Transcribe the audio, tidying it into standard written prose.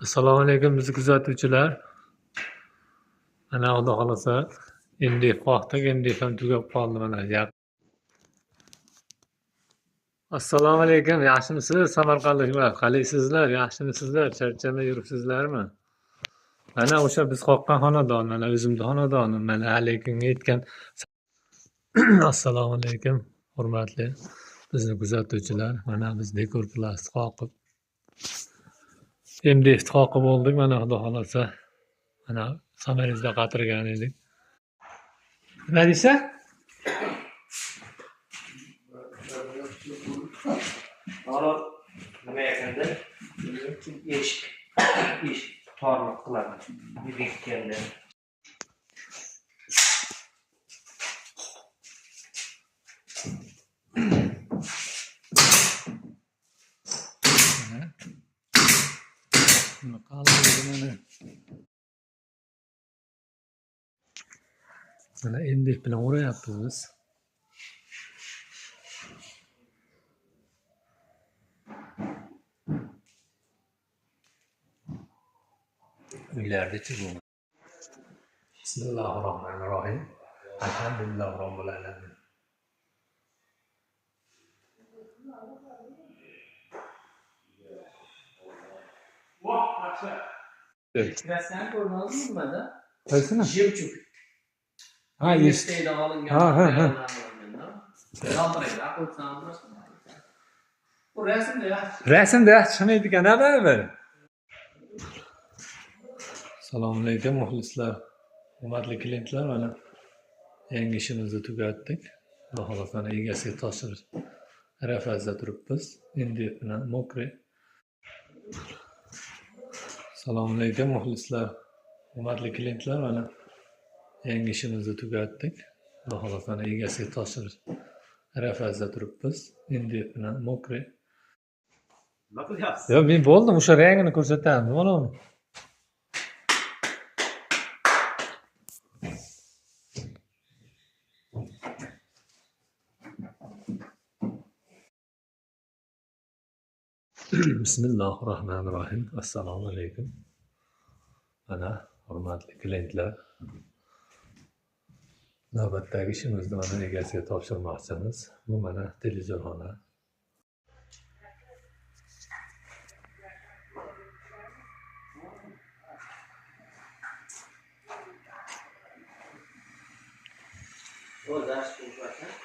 Assalomu alaykum bizni kuzatuvchilar. Mana Xudo xolasa MDF qoqdik, MDF ham tugab qoldi mana. Assalomu alaykum, yaxshimisiz samarqandliklar? Qalaysizlar, yaxshimisizlar? Charchamay yuribsizlarmi? Mana o'sha biz qoqqan xonadon, mana o'zimni xonadonim, mana alaykumga yetgan. Assalomu alaykum, hurmatli bizni kuzatuvchilar. Mana biz dekor plastik qoqib MDF qoqib oldik, mana Xudo xolasa. Mana samarizda qatirgan edik. Nima deysa? Hozir nima ekanda? Ish tormoq qiladi. Bekkanda. Mana MDF bilan o'rayapmiz biz. Uylardachi bu. Bismillahirrohmanirrohim. Alhamdulillah robbil alamin. Rasman ko'rmadingmi bunda? Qaysini? Jemchug. Ha, Yesteyda olingan. Bu rasmda yaxshi chiqmaydi ekan, baribir. Assalomu alaykum muxlislar, hurmatli klientlar. Mana yangi ishimizni tugatdik. Xudo xolasa egasiga topshirish arafasida turibmiz. MDF bilan mokre. Assalomu alaykum muxlislar, hurmatli klientlar. Mana yangi ishimizni tugatdik. Xudo xolasa egasiga topshirish arafasida turibmiz. MDF bilan mokre. Nima qilyapsiz? Yo, men bo'ldim, o'sha rangini ko'rsataman. Mana Bismillahirrohmanirrohim. Assalomu alaykum. Mana hurmatli klientlar. Navbatdagi ishimizni mana egasiga topshirmoqchimiz. Bu mana televizorxona. O ders ko'rsatar.